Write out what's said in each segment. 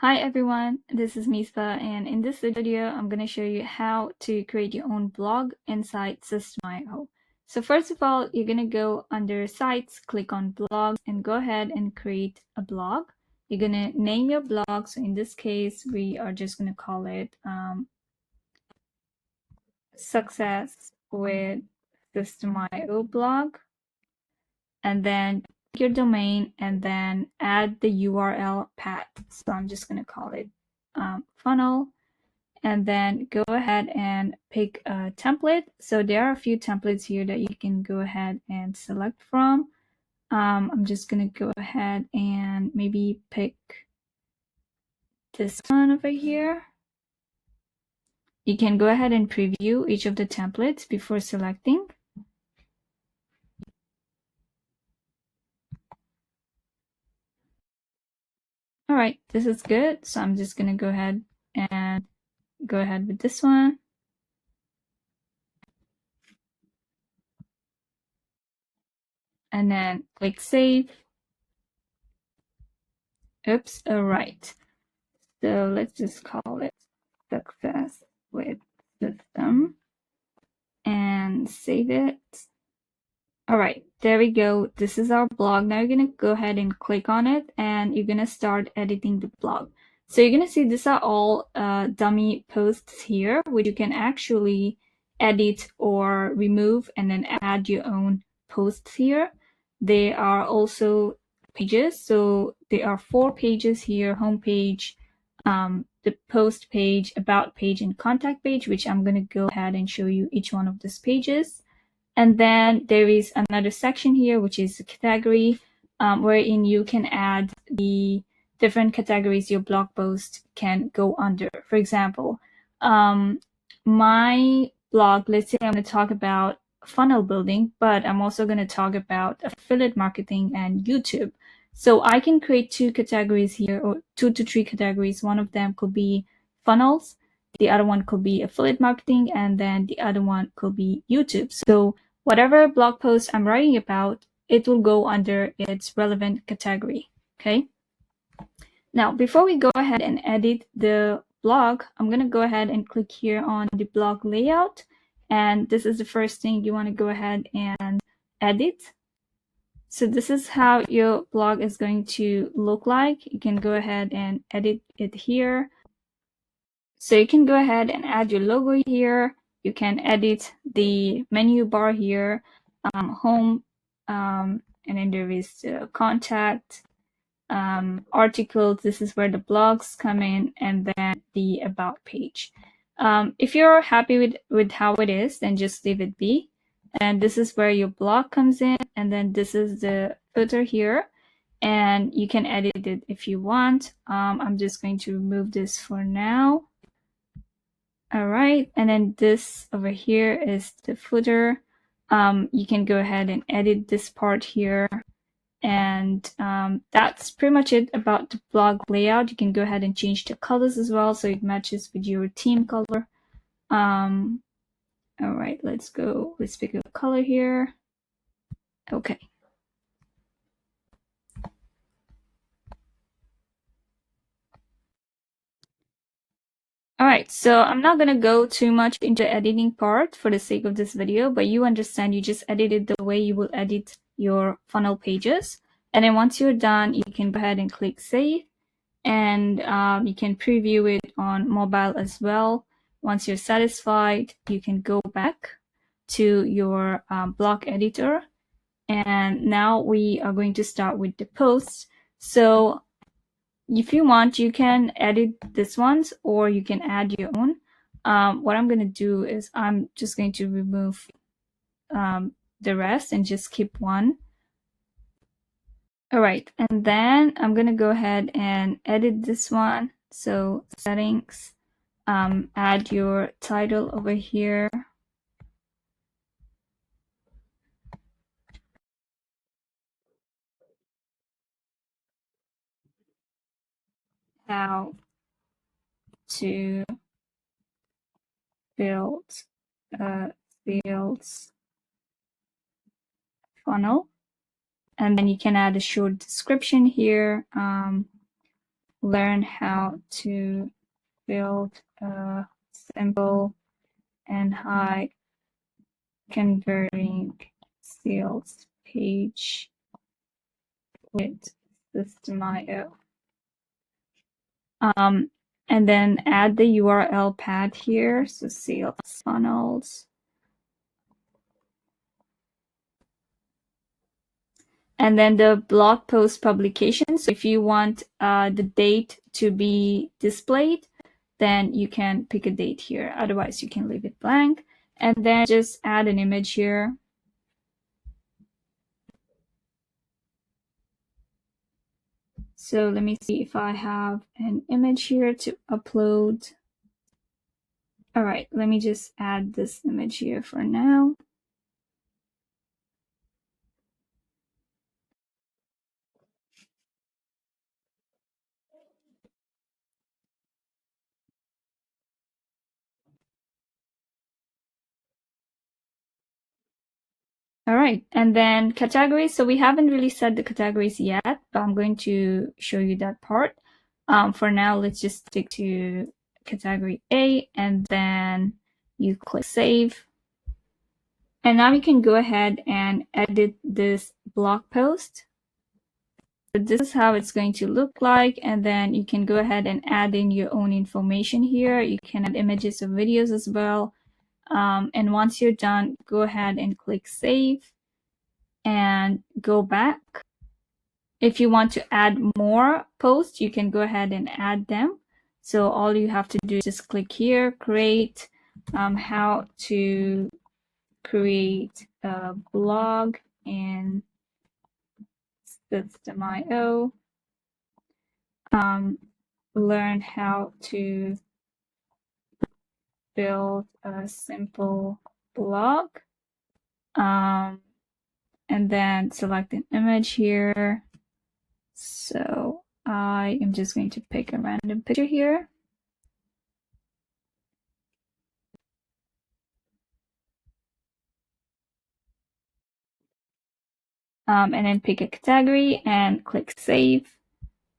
Hi everyone, this is Mispa, and in this video I'm going to show you how to create your own blog inside System.io. So first of all, you're going to go under Sites, click on Blogs, and go ahead and create a blog. You're going to name your blog. So in this case, we are just going to call it Success with System.io blog. And then your domain and then add the URL path. So I'm just going to call it funnel. And then go ahead and pick a template. So there are a few templates here that you can go ahead and select from. I'm just going to go ahead and maybe pick this one over here. You can go ahead and preview each of the templates before selecting. All right, this is good. So I'm just going to go ahead with this one. And then click save. Oops, all right. So let's just call it Success with System and save it. All right, there we go. This is our blog. Now you're going to go ahead and click on it and you're going to start editing the blog. So you're going to see these are all dummy posts here, which you can actually edit or remove and then add your own posts here. They are also pages. So there are 4 pages here: homepage, the post page, about page, and contact page, which I'm going to go ahead and show you each one of these pages. And then there is another section here, which is a category, wherein you can add the different categories your blog post can go under. For example, my blog, let's say I'm going to talk about funnel building, but I'm also going to talk about affiliate marketing and YouTube. So I can create 2 categories here, or 2 to 3 categories. One of them could be funnels, the other one could be affiliate marketing, and then the other one could be YouTube. So whatever blog post I'm writing about, it will go under its relevant category. Okay. Now, before we go ahead and edit the blog, I'm going to go ahead and click here on the blog layout. And this is the first thing you want to go ahead and edit. So this is how your blog is going to look like. You can go ahead and edit it here. So you can go ahead and add your logo here. You can edit the menu bar here, home, and then there is contact, articles. This is where the blogs come in, and then the about page. If you're happy with how it is, then just leave it be. And this is where your blog comes in, and then this is the footer here, and you can edit it if you want. I'm just going to remove this for now. All right, and then this over here is the footer. You can go ahead and edit this part here. And that's pretty much it about the blog layout. You can go ahead and change the colors as well so it matches with your theme color. All right, let's pick a color here. Okay. All right, so I'm not going to go too much into the editing part for the sake of this video, but you understand you just edited the way you will edit your funnel pages. And then once you're done, you can go ahead and click save, and you can preview it on mobile as well. Once you're satisfied, you can go back to your blog editor. And now we are going to start with the posts. So if you want, you can edit this ones or you can add your own. What I'm going to do is I'm just going to remove the rest and just keep one. All right, and then I'm going to go ahead and edit this one. So settings, add your title over here. How to build a sales funnel. And then you can add a short description here. learn how to build a simple and high converting sales page with System.io. And then add the URL path here, so sales funnels. And then the blog post publication. So if you want the date to be displayed, then you can pick a date here. Otherwise, you can leave it blank. And then just add an image here. So let me see if I have an image here to upload. All right, let me just add this image here for now. All right, and then categories. So we haven't really set the categories yet, but I'm going to show you that part. For now, let's just stick to category A, and then you click save. And now you can go ahead and edit this blog post. So this is how it's going to look like, and then you can go ahead and add in your own information here. You can add images or videos as well. And once you're done, go ahead and click save and go back. If you want to add more posts, you can go ahead and add them. So all you have to do is just click here, create, how to create a blog in System.io, learn how to build a simple blog, and then select an image here. So I am just going to pick a random picture here. And then pick a category and click save.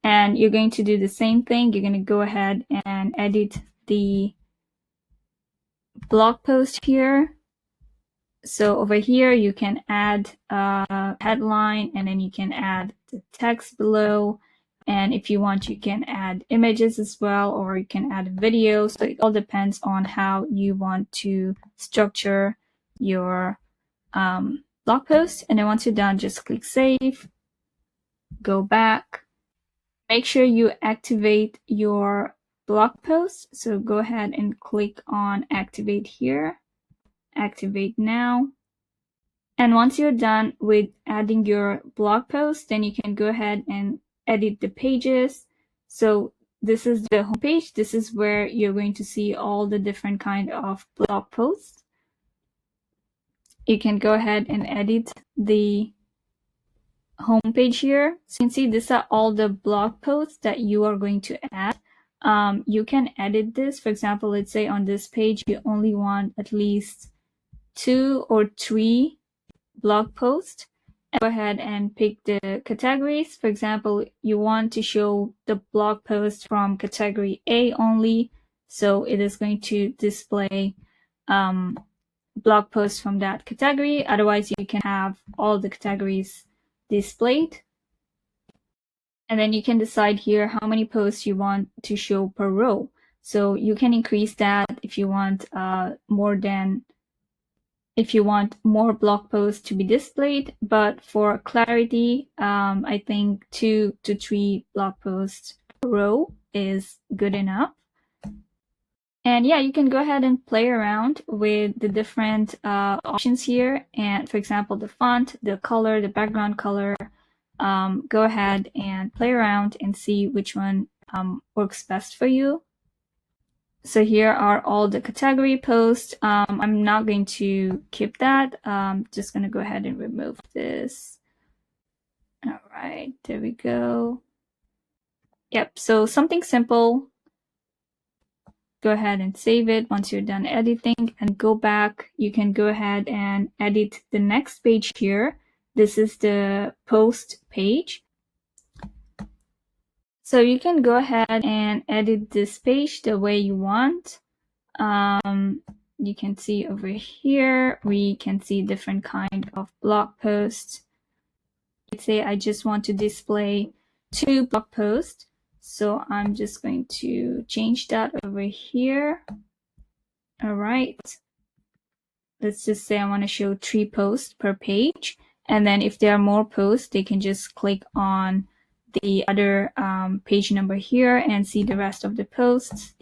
And you're going to do the same thing. You're going to go ahead and edit the blog post here. So over here, you can add a headline, and then you can add the text below. And if you want, you can add images as well, or you can add a video. So it all depends on how you want to structure your blog post. And then once you're done, just click save, go back. Make sure you activate your blog post. So go ahead and click on activate here, activate now. And once you're done with adding your blog post, then you can go ahead and edit the pages. So this is the homepage. This is where you're going to see all the different kind of blog posts. You can go ahead and edit the homepage here. So you can see these are all the blog posts that you are going to add. You can edit this. For example, let's say on this page, you only want at least 2 or 3 blog posts. And go ahead and pick the categories. For example, you want to show the blog post from category A only. So it is going to display blog posts from that category. Otherwise, you can have all the categories displayed. And then you can decide here how many posts you want to show per row. So you can increase that if you want more blog posts to be displayed. But for clarity, I think 2 to 3 blog posts per row is good enough. And yeah, you can go ahead and play around with the different options here. And for example, the font, the color, the background color, go ahead and play around and see which one works best for you. So here are all the category posts. I'm not going to keep that. Just going to go ahead and remove this. All right, there we go. Yep, so something simple. Go ahead and save it once you're done editing and go back. You can go ahead and edit the next page here. This is the post page. So you can go ahead and edit this page the way you want. You can see over here, we can see different kind of blog posts. Let's say I just want to display 2 blog posts. So I'm just going to change that over here. All right. Let's just say I want to show 3 posts per page. And then if there are more posts, they can just click on the other page number here and see the rest of the posts.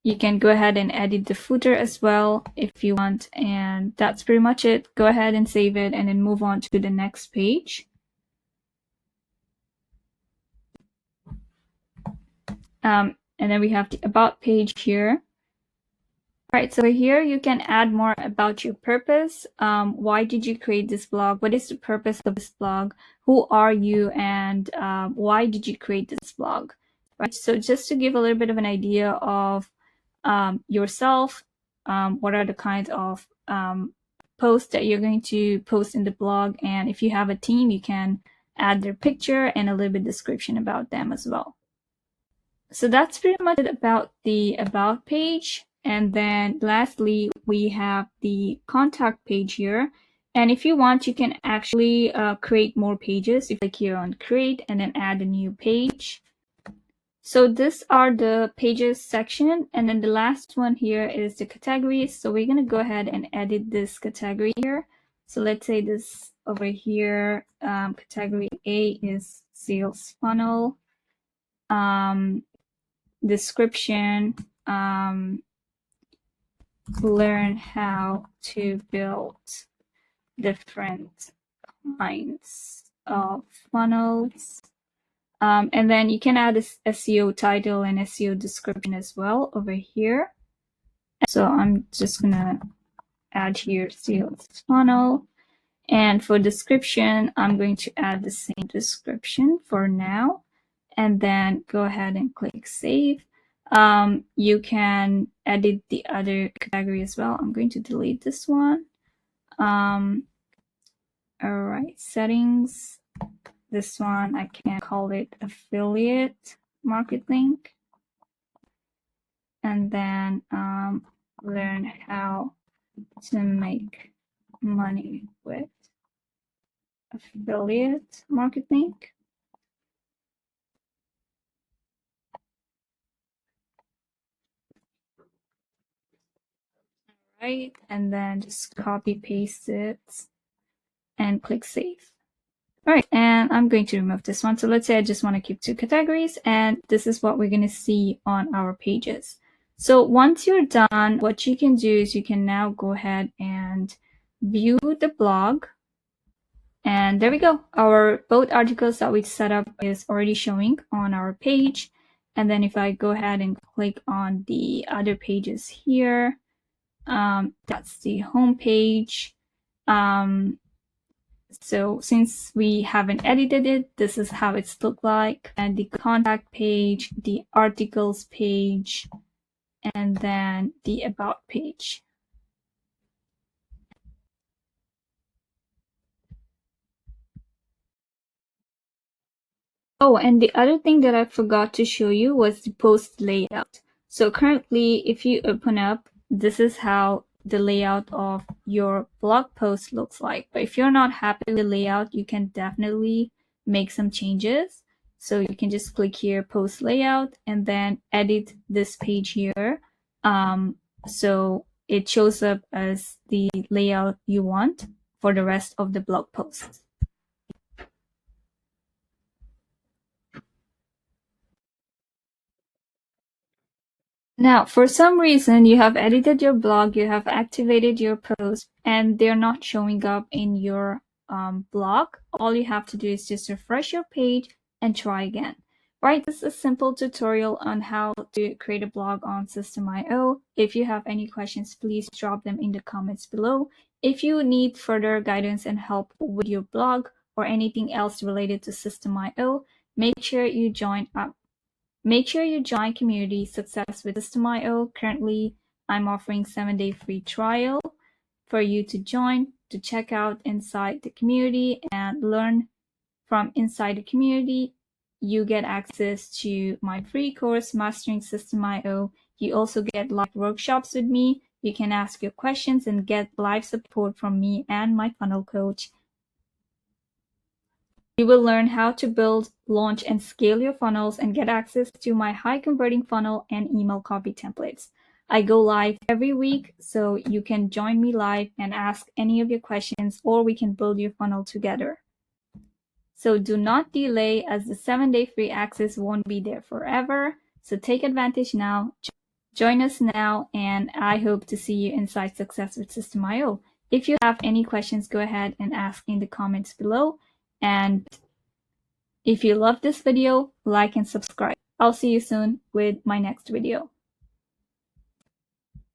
You can go ahead and edit the footer as well if you want. And that's pretty much it. Go ahead and save it and then move on to the next page. And then we have the About page here. All right, so here you can add more about your purpose. Why did you create this blog? What is the purpose of this blog? Who are you, and why did you create this blog? Right. So just to give a little bit of an idea of yourself, what are the kinds of posts that you're going to post in the blog, and if you have a team, you can add their picture and a little bit description about them as well. So that's pretty much it about the About page. And then lastly, we have the Contact page here. And if you want, you can actually create more pages. You click here on Create and then add a new page. So these are the pages section. And then the last one here is the categories. So we're going to go ahead and edit this category here. So let's say this over here, category A is sales funnel. Description, learn how to build different kinds of funnels. And then you can add a SEO title and SEO description as well over here. So I'm just gonna add here sales funnel. And for description, I'm going to add the same description for now. And then go ahead and click save. You can edit the other category as well. I'm going to delete this one. All right, settings. This one, I can call it affiliate marketing. And then learn how to make money with affiliate marketing. Right, and then just copy paste it and click save. All right, and I'm going to remove this one. So let's say I just want to keep 2 categories, and this is what we're going to see on our pages. So once you're done, what you can do is you can now go ahead and view the blog. And there we go. Our both articles that we set up is already showing on our page. And then if I go ahead and click on the other pages here, that's the home page. So since we haven't edited it, this is how it's looked like. And the contact page, the articles page, and then the about page. Oh, and the other thing that I forgot to show you was the post layout. So currently, if you open up, this is how the layout of your blog post looks like. But if you're not happy with the layout, you can definitely make some changes. So you can just click here, post layout, and then edit this page here. So it shows up as the layout you want for the rest of the blog post. Now, for some reason, you have edited your blog, you have activated your post, and they're not showing up in your blog. All you have to do is just refresh your page and try again. Right, this is a simple tutorial on how to create a blog on System.io. If you have any questions, please drop them in the comments below. If you need further guidance and help with your blog or anything else related to System.io, make sure you join up. Make sure you join Community Success with System.io. Currently, I'm offering 7-day free trial for you to join, to check out inside the community and learn from inside the community. you get access to my free course, Mastering System.io. You also get live workshops with me. You can ask your questions and get live support from me and my funnel coach. You will learn how to build, launch, and scale your funnels and get access to my high converting funnel and email copy templates. I go live every week, so you can join me live and ask any of your questions, or we can build your funnel together. So do not delay, as the 7-day free access won't be there forever. So take advantage now. Join us now, and I hope to see you inside Success with System.io. If you have any questions, go ahead and ask in the comments below. And if you love this video, like and subscribe. I'll see you soon with my next video.